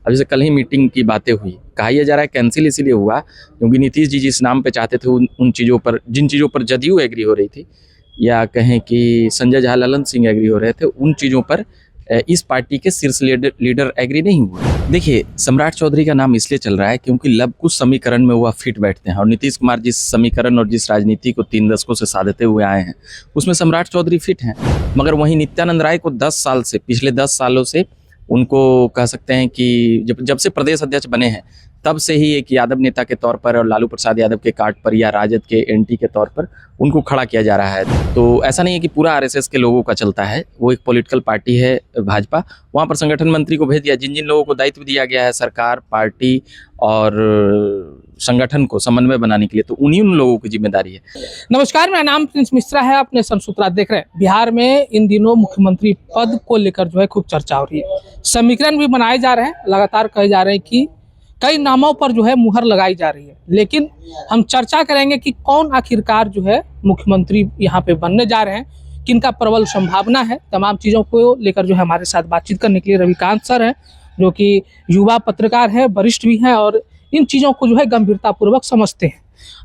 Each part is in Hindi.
अब जैसे कल ही मीटिंग की बातें हुई, कहा यह जा रहा है कैंसिल इसीलिए हुआ क्योंकि नीतीश जी जिस नाम पे चाहते थे उन चीज़ों पर, जिन चीज़ों पर जदयू एग्री हो रही थी, या कहें कि संजय झा ललन सिंह एग्री हो रहे थे, उन चीज़ों पर इस पार्टी के शीर्ष लीडर एग्री नहीं हुए। देखिए, सम्राट चौधरी का नाम इसलिए चल रहा है क्योंकि लब कुछ समीकरण में वह फिट बैठते हैं, और नीतीश कुमार जिस समीकरण और जिस राजनीति को 3 दशकों से साधते हुए आए हैं उसमें सम्राट चौधरी फिट हैं। मगर वहीं नित्यानंद राय को 10 साल से, पिछले 10 सालों से उनको कह सकते हैं कि जब से प्रदेश अध्यक्ष बने हैं तब से ही एक यादव नेता के तौर पर और लालू प्रसाद यादव के काट पर या राजद के एंटी के तौर पर उनको खड़ा किया जा रहा है। तो ऐसा नहीं है कि पूरा आरएसएस के लोगों का चलता है, वो एक पॉलिटिकल पार्टी है भाजपा। वहाँ पर संगठन मंत्री को भेज दिया, जिन जिन लोगों को दायित्व दिया गया है सरकार, पार्टी और संगठन को समन्वय बनाने के लिए, तो उन्हीं उन लोगों की जिम्मेदारी है। नमस्कार, मेरा नाम प्रिंस मिश्रा है, अपने संसूत्रा देख रहे हैं। बिहार में इन दिनों मुख्यमंत्री पद को लेकर जो है खूब चर्चा हो रही है, समीकरण भी बनाए जा रहे हैं, लगातार कहे जा रहे हैं कि कई नामों पर जो है मुहर लगाई जा रही है। लेकिन हम चर्चा करेंगे कि कौन आखिरकार जो है मुख्यमंत्री यहाँ पे बनने जा रहे हैं, किनका प्रबल संभावना है। तमाम चीज़ों को लेकर जो है हमारे साथ बातचीत करने के लिए रविकांत सर हैं, जो कि युवा पत्रकार हैं, वरिष्ठ भी हैं और इन चीज़ों को जो है गंभीरतापूर्वक समझते हैं।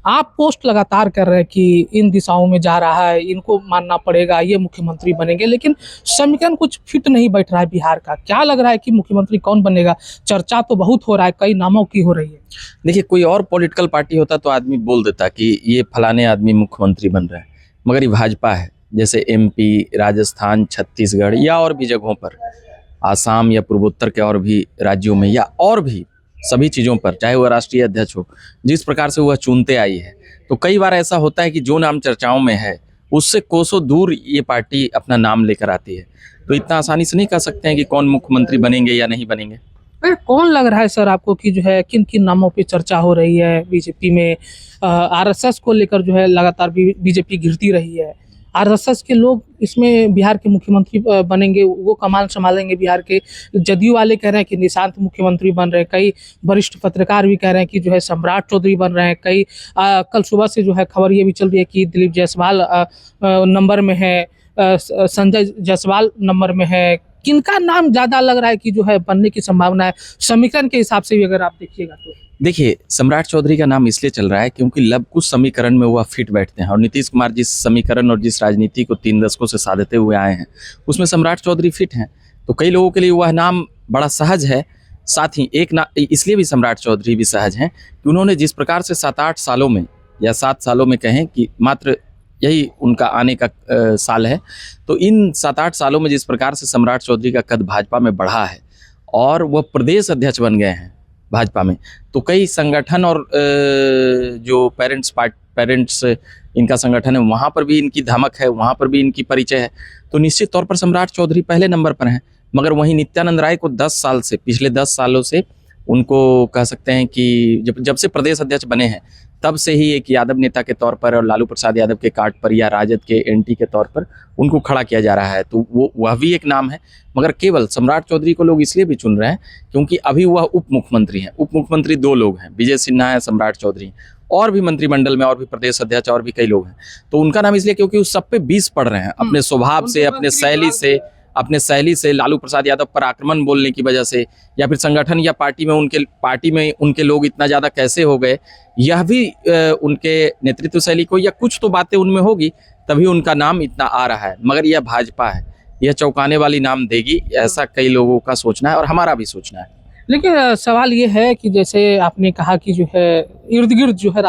आप पोस्ट लगातार कर रहे हैं कि इन दिशाओं में जा रहा है, इनको मानना पड़ेगा, ये मुख्यमंत्री बनेंगे, लेकिन समीकरण कुछ फिट नहीं बैठ रहा है बिहार का। क्या लग रहा है कि मुख्यमंत्री कौन बनेगा? चर्चा तो बहुत हो रहा है, कई नामों की हो रही है। देखिए, कोई और पॉलिटिकल पार्टी होता तो आदमी बोल देता कि ये फलाने आदमी मुख्यमंत्री बन रहा है, मगर ये भाजपा है। जैसे एमपी, राजस्थान, छत्तीसगढ़ या और भी जगहों पर, आसाम या पूर्वोत्तर के और भी राज्यों में, या और भी सभी चीज़ों पर, चाहे वह राष्ट्रीय अध्यक्ष हो, जिस प्रकार से वह चुनते आई है, तो कई बार ऐसा होता है कि जो नाम चर्चाओं में है उससे कोसों दूर ये पार्टी अपना नाम लेकर आती है। तो इतना आसानी से नहीं कह सकते हैं कि कौन मुख्यमंत्री बनेंगे या नहीं बनेंगे। कौन लग रहा है सर आपको कि जो है किन किन नामों पे चर्चा हो रही है बीजेपी में? आरएसएस को लेकर जो है लगातार बीजेपी घिरती रही है। आरएसएस के लोग इसमें बिहार के मुख्यमंत्री बनेंगे, वो कमान संभालेंगे बिहार के। जदयू वाले कह रहे हैं कि निशांत मुख्यमंत्री बन रहे हैं, कई वरिष्ठ पत्रकार भी कह रहे हैं कि जो है सम्राट चौधरी बन रहे हैं। कई कल सुबह से जो है खबर ये भी चल रही है कि दिलीप जायसवाल नंबर में है, संजय जायसवाल नंबर में है। किनका नाम ज़्यादा लग रहा है कि जो है बनने की संभावना है समीकरण के हिसाब से भी अगर आप देखिएगा तो? देखिए, सम्राट चौधरी का नाम इसलिए चल रहा है क्योंकि लब कुछ समीकरण में वह फिट बैठते हैं, और नीतीश कुमार जिस समीकरण और जिस राजनीति को 3 दशकों से साधते हुए आए हैं उसमें सम्राट चौधरी फिट हैं। तो कई लोगों के लिए वह नाम बड़ा सहज है। साथ ही एक इसलिए भी सम्राट चौधरी भी सहज हैं कि उन्होंने जिस प्रकार से 7-8 सालों में या 7 सालों में कहें कि मात्र यही उनका आने का साल है, तो इन 7-8 सालों में जिस प्रकार से सम्राट चौधरी का कद भाजपा में बढ़ा है और वह प्रदेश अध्यक्ष बन गए हैं भाजपा में, तो कई संगठन और जो पेरेंट्स इनका संगठन है वहाँ पर भी इनकी धमक है, वहाँ पर भी इनकी परिचय है। तो निश्चित तौर पर सम्राट चौधरी पहले नंबर पर हैं। मगर वहीं नित्यानंद राय को 10 साल से, पिछले 10 सालों से उनको कह सकते हैं कि जब से प्रदेश अध्यक्ष बने हैं तब से ही एक यादव नेता के तौर पर और लालू प्रसाद यादव के काट पर या राजद के एंटी के तौर पर उनको खड़ा किया जा रहा है। तो वह भी एक नाम है। मगर केवल सम्राट चौधरी को लोग इसलिए भी चुन रहे हैं क्योंकि अभी वह उप मुख्यमंत्री हैं। उप मुख्यमंत्री 2 लोग हैं, विजय सिन्हा है, सम्राट चौधरी, और भी मंत्रिमंडल में और भी प्रदेश अध्यक्ष और भी कई लोग हैं। तो उनका नाम इसलिए क्योंकि उस सब पे 20 पड़ रहे हैं, अपने स्वभाव से, अपने शैली से लालू प्रसाद यादव पर आक्रमण बोलने की वजह से, या फिर संगठन या पार्टी में उनके लोग इतना ज़्यादा कैसे हो गए, यह भी उनके नेतृत्व शैली को, या कुछ तो बातें उनमें होगी तभी उनका नाम इतना आ रहा है। मगर यह भाजपा है, यह चौंकाने वाली नाम देगी, ऐसा कई लोगों का सोचना है और हमारा भी सोचना है। लेकिन सवाल ये है कि जैसे आपने कहा कि जो है इर्द गिर्द जो है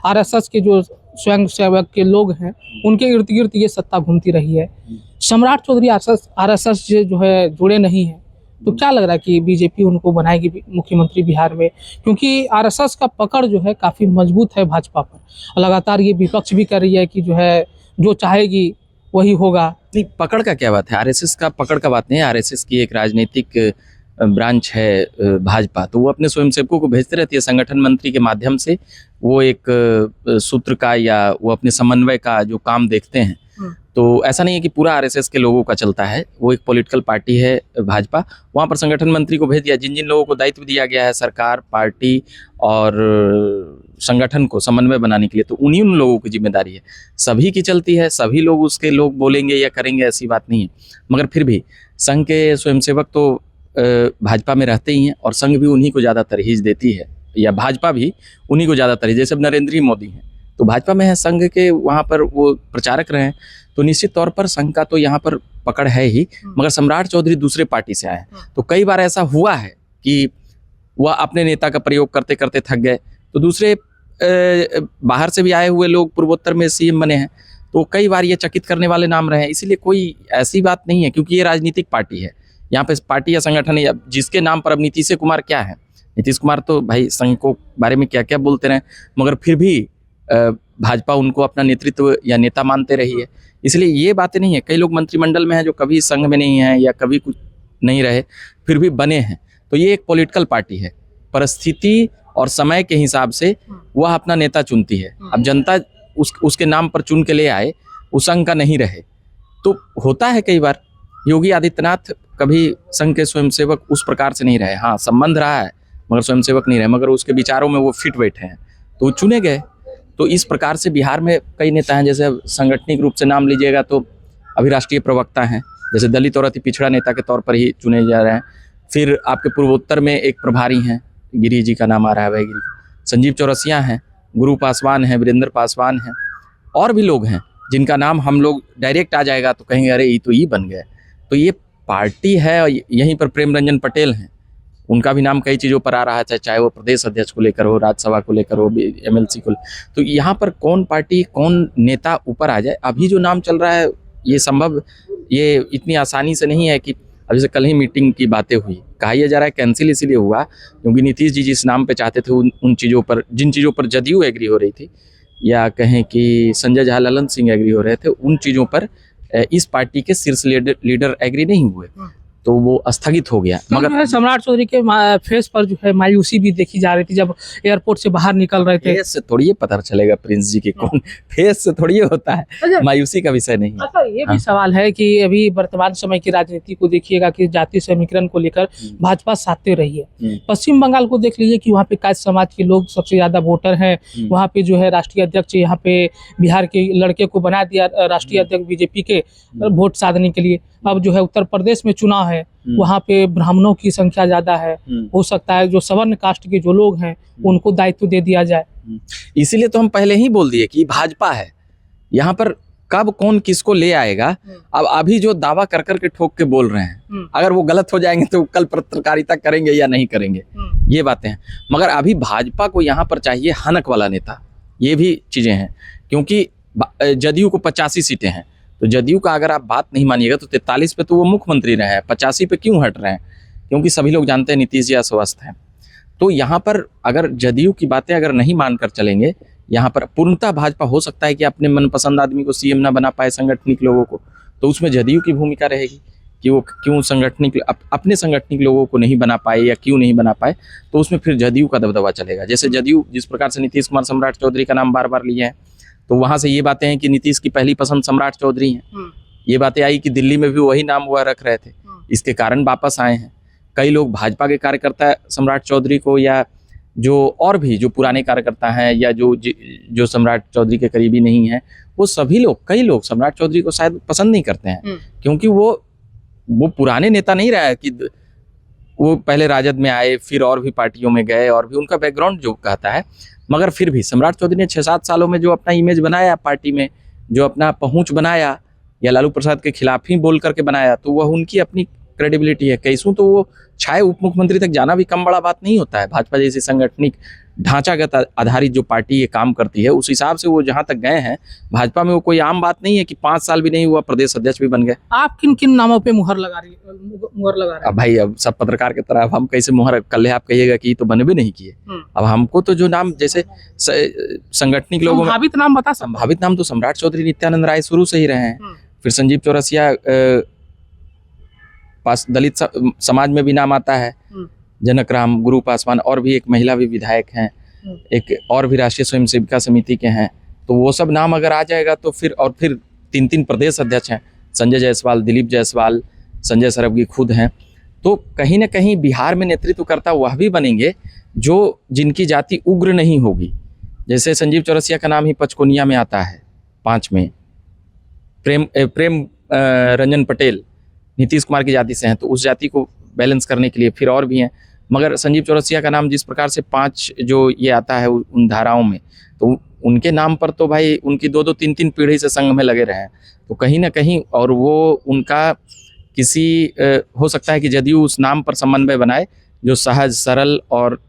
आरएसएस के जो स्वयं सेवक के लोग हैं उनके इर्द गिर्द ये सत्ता घूमती रही है। सम्राट चौधरी आरएसएस से जो है जुड़े नहीं हैं, तो क्या लग रहा है कि बीजेपी उनको बनाएगी मुख्यमंत्री बिहार में? क्योंकि आरएसएस का पकड़ जो है काफ़ी मजबूत है भाजपा पर। लगातार ये विपक्ष भी कर रही है कि जो है जो चाहेगी वही होगा। नहीं, पकड़ का क्या बात है? आरएसएस का पकड़ का बात नहीं है। आरएसएस की एक राजनीतिक ब्रांच है भाजपा, तो वो अपने स्वयंसेवकों को भेजते रहती है संगठन मंत्री के माध्यम से। वो एक सूत्र का या वो अपने समन्वय का जो काम देखते हैं। तो ऐसा नहीं है कि पूरा आरएसएस के लोगों का चलता है, वो एक पॉलिटिकल पार्टी है भाजपा। वहाँ पर संगठन मंत्री को भेज दिया, जिन जिन लोगों को दायित्व दिया गया है सरकार, पार्टी और संगठन को समन्वय बनाने के लिए, तो उन्हीं उन लोगों की जिम्मेदारी है। सभी की चलती है, सभी लोग उसके लोग बोलेंगे या करेंगे, ऐसी बात नहीं है। मगर फिर भी संघ के स्वयंसेवक तो भाजपा में रहते ही हैं और संघ भी उन्हीं को ज़्यादा तरजीह देती है, या भाजपा भी उन्हीं को ज़्यादा तरजीह, जैसे अब नरेंद्र ही मोदी हैं तो भाजपा में है, संघ के वहाँ पर वो प्रचारक रहे हैं, तो निश्चित तौर पर संघ का तो यहाँ पर पकड़ है ही। मगर सम्राट चौधरी दूसरे पार्टी से आए हैं, तो कई बार ऐसा हुआ है कि वह अपने नेता का प्रयोग करते करते थक गए, तो दूसरे बाहर से भी आए हुए लोग पूर्वोत्तर में सीएम बने हैं, तो कई बार ये चकित करने वाले नाम रहे हैं। इसीलिए कोई ऐसी बात नहीं है, क्योंकि ये राजनीतिक पार्टी है, यहाँ पे पार्टी या संगठन है, जिसके नाम पर अब नीतीश कुमार क्या है, नीतीश कुमार तो भाई संघ को बारे में क्या क्या बोलते रहे, मगर फिर भी भाजपा उनको अपना नेतृत्व या नेता मानते रही है। इसलिए ये बातें नहीं है। कई लोग मंत्रिमंडल में हैं जो कभी संघ में नहीं है या कभी कुछ नहीं रहे, फिर भी बने हैं, तो ये एक पॉलिटिकल पार्टी है, परिस्थिति और समय के हिसाब से वह अपना नेता चुनती है। अब जनता उसके नाम पर चुन के ले आए, उस संघ का नहीं रहे, तो होता है कई बार। योगी आदित्यनाथ कभी संघ के स्वयंसेवक उस प्रकार से नहीं रहे, हाँ संबंध रहा है मगर स्वयंसेवक नहीं रहे, मगर उसके विचारों में वो फिट बैठे हैं तो वो चुने गए। तो इस प्रकार से बिहार में कई नेता हैं, जैसे सांगठनिक रूप से नाम लीजिएगा तो अभी राष्ट्रीय प्रवक्ता हैं, जैसे दलित और अति पिछड़ा नेता के तौर पर ही चुने जा रहे हैं। फिर आपके पूर्वोत्तर में एक प्रभारी हैं, गिरी जी का नाम आ रहा है, गिरी संजीव चौरसिया हैं, गुरु पासवान हैं, वीरेंद्र पासवान हैं, और भी लोग हैं जिनका नाम हम लोग डायरेक्ट आ जाएगा तो कहेंगे अरे ये तो ये बन गए। तो ये पार्टी है, यहीं पर प्रेम रंजन पटेल हैं, उनका भी नाम कई चीज़ों पर आ रहा है, चाहे वो प्रदेश अध्यक्ष को लेकर हो, राज्यसभा को लेकर हो, MLC को। तो यहाँ पर कौन पार्टी कौन नेता ऊपर आ जाए, अभी जो नाम चल रहा है ये संभव, ये इतनी आसानी से नहीं है कि अब जैसे कल ही मीटिंग की बातें हुई, कहा यह जा रहा है कैंसिल इसीलिए हुआ क्योंकि नीतीश जी जिस नाम पे चाहते थे उन चीज़ों पर, जिन चीज़ों पर जदयू एग्री हो रही थी, या कहें कि संजय झा ललन सिंह एग्री हो रहे थे, उन चीज़ों पर इस पार्टी के शीर्ष लीडर एग्री नहीं हुए, तो वो स्थगित हो गया। मगर जो है सम्राट चौधरी के फेस पर जो है मायूसी भी देखी जा रही थी जब एयरपोर्ट से बाहर निकल रहे थे। फेस से थोड़ी ये पता चलेगा प्रिंस जी के कौन, फेस से थोड़ी ये होता है, मायूसी का विषय नहीं है। अच्छा, ये भी सवाल है कि अभी वर्तमान समय की राजनीति को देखिएगा कि जातीय समीकरण को लेकर भाजपा साधते रही है। पश्चिम बंगाल को देख लीजिए कि वहाँ पे कायस्थ समाज के लोग सबसे ज्यादा वोटर हैं, वहाँ पे जो है राष्ट्रीय अध्यक्ष यहाँ पे बिहार के लड़के को बना दिया राष्ट्रीय अध्यक्ष बीजेपी के वोट साधने के लिए। अब जो है उत्तर प्रदेश में चुनाव है, वहाँ पे ब्राह्मणों की संख्या ज्यादा है, हो सकता है जो सवर्ण कास्ट के जो लोग हैं उनको दायित्व दे दिया जाए। इसीलिए तो हम पहले ही बोल दिए कि भाजपा है, यहाँ पर कब कौन किसको ले आएगा। अब अभी जो दावा कर करके ठोक के बोल रहे हैं, अगर वो गलत हो जाएंगे तो कल पत्रकारिता करेंगे या नहीं करेंगे, ये बातें हैं। मगर अभी भाजपा को यहाँ पर चाहिए हनक वाला नेता, ये भी चीजें हैं, क्योंकि जदयू को 85 सीटें हैं, तो जदयू का अगर आप बात नहीं मानिएगा तो 43 पे तो वो मुख्यमंत्री रहे हैं, 85 पे क्यों हट रहे हैं, क्योंकि सभी लोग जानते हैं नीतीश जी अस्वस्थ हैं। तो यहाँ पर अगर जदयू की बातें अगर नहीं मानकर चलेंगे, यहाँ पर पूर्णतः भाजपा हो सकता है कि अपने मनपसंद आदमी को सीएम ना बना पाए, संगठनिक लोगों को, तो उसमें जदयू की भूमिका रहेगी कि वो क्यों संगठनिक अपने संगठनिक लोगों को नहीं बना पाए या क्यों नहीं बना पाए, तो उसमें फिर जदयू का दबदबा चलेगा। जैसे जदयू जिस प्रकार से नीतीश कुमार सम्राट चौधरी का नाम बार बार लिए हैं, तो वहां से ये बातें हैं कि नीतीश की पहली पसंद सम्राट चौधरी हैं। ये बातें आई कि दिल्ली में भी वही नाम वह रख रहे थे, इसके कारण वापस आए हैं। कई लोग भाजपा के कार्यकर्ता सम्राट चौधरी को, या जो और भी जो पुराने कार्यकर्ता हैं या जो सम्राट चौधरी के करीबी नहीं हैं, वो सभी लोग, कई लोग सम्राट चौधरी को शायद पसंद नहीं करते हैं, क्योंकि वो पुराने नेता नहीं रहा है कि वो पहले राजद में आए फिर और भी पार्टियों में गए, और भी उनका बैकग्राउंड जो कहता है। मगर फिर भी सम्राट चौधरी ने 6-7 सालों में जो अपना इमेज बनाया पार्टी में, जो अपना पहुंच बनाया, या लालू प्रसाद के खिलाफ ही बोल करके बनाया, तो वह उनकी अपनी क्रेडिबिलिटी है। कैसों तो वो छाए उप मुख्यमंत्री तक जाना भी कम बड़ा बात नहीं होता है। भाजपा जैसी संगठनिक ढांचागत आधारित जो पार्टी ये काम करती है, उस हिसाब से वो जहां तक गए हैं, भाजपा में वो कोई आम बात नहीं है कि 5 साल भी नहीं हुआ प्रदेश अध्यक्ष भी बन गए। आप किन किन नामों पे मुहर लगा रहे हैं? अब भाई, अब सब पत्रकार की तरह अब हम कैसे मुहर, कल आप कहिएगा कि तो बने भी नहीं किए। अब हमको तो जो नाम, जैसे संगठनिक लोगों में संभावित नाम बता सकते? संभावित नाम तो सम्राट चौधरी, नित्यानंद राय शुरू से ही रहे हैं, फिर संजीव चौरसिया पास दलित समाज में भी नाम आता है, जनक राम, गुरु पासवान, और भी एक महिला भी विधायक हैं, एक और भी राष्ट्रीय स्वयं सेविका समिति के हैं। तो वो सब नाम अगर आ जाएगा तो फिर 3 प्रदेश अध्यक्ष हैं, संजय जायसवाल, दिलीप जायसवाल, संजय सरबगी खुद हैं। तो कहीं ना कहीं बिहार में नेतृत्व करता वह भी बनेंगे जो जिनकी जाति उग्र नहीं होगी। जैसे संजीव चौरसिया का नाम ही पचकोनिया में आता है 5 में, प्रेम रंजन पटेल नीतीश कुमार की जाति से हैं, तो उस जाति को बैलेंस करने के लिए फिर और भी हैं। मगर संजीव चौरसिया का नाम जिस प्रकार से 5 जो ये आता है उन धाराओं में, तो उनके नाम पर तो भाई उनकी 2-2 3-3 पीढ़ी से संघ में लगे रहे हैं। तो कहीं ना कहीं और वो उनका किसी हो सकता है कि जदयू उस नाम पर समन्वय बनाए जो सहज सरल और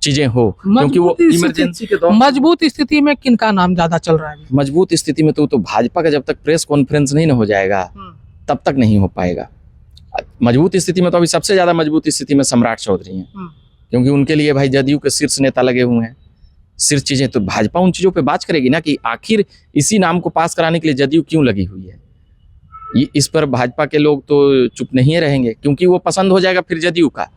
चीजें हो, क्योंकि वो इमरजेंसी के दौर मजबूत स्थिति में किनका नाम ज्यादा चल रहा है? मजबूत स्थिति में तो भाजपा का जब तक प्रेस कॉन्फ्रेंस नहीं ना हो जाएगा तब तक नहीं हो पाएगा। मजबूत स्थिति में तो अभी सबसे ज्यादा मजबूत स्थिति में सम्राट चौधरी हैं, क्योंकि उनके लिए भाई जदयू के शीर्ष नेता लगे हुए हैं। शीर्ष चीजें तो भाजपा उन चीजों पे बात करेगी ना कि आखिर इसी नाम को पास कराने के लिए जदयू क्यों लगी हुई है। इस पर भाजपा के लोग तो चुप नहीं रहेंगे, क्योंकि वो पसंद हो जाएगा फिर जदयू का।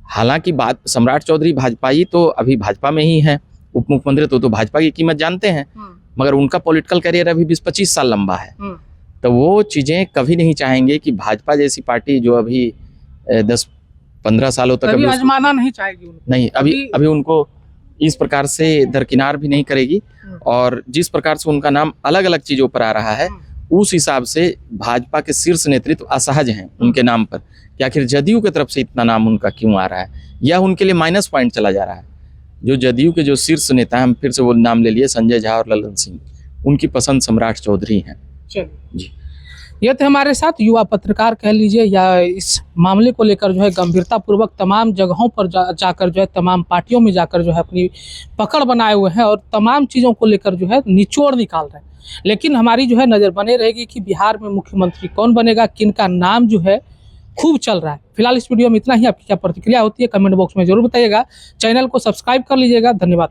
हालांकि बात सम्राट चौधरी भाजपाई तो अभी भाजपा में ही है, उप मुख्यमंत्री तो भाजपा की कीमत जानते हैं, मगर उनका पॉलिटिकल करियर अभी 20-25 साल लंबा है। तो वो चीजें कभी नहीं चाहेंगे कि भाजपा जैसी पार्टी जो अभी 10-15 सालों तक अभी आजमाना नहीं चाहेगी उनको। नहीं, अभी उनको इस प्रकार से दरकिनार भी नहीं करेगी। और जिस प्रकार से उनका नाम अलग अलग चीजों पर आ रहा है, उस हिसाब से भाजपा के शीर्ष नेतृत्व असहज हैं उनके नाम पर कि आखिर जदयू की तरफ से इतना नाम उनका क्यों आ रहा है। यह उनके लिए माइनस पॉइंट चला जा रहा है। जो जदयू के जो शीर्ष नेता हैं, हम फिर से वो नाम ले लिए, संजय झा और ललन सिंह, उनकी पसंद सम्राट चौधरी हैं। जी, ये थे हमारे साथ युवा पत्रकार कह लीजिए, या इस मामले को लेकर जो है गंभीरता पूर्वक तमाम जगहों पर जाकर जो है, तमाम पार्टियों में जाकर जो है अपनी पकड़ बनाए हुए हैं और तमाम चीज़ों को लेकर जो है निचोड़ निकाल रहे हैं। लेकिन हमारी जो है नज़र बने रहेगी कि बिहार में मुख्यमंत्री कौन बनेगा, किनका नाम जो है खूब चल रहा है। फिलहाल इस वीडियो में इतना ही। आपकी क्या प्रतिक्रिया होती है कमेंट बॉक्स में जरूर बताइएगा। चैनल को सब्सक्राइब कर लीजिएगा। धन्यवाद।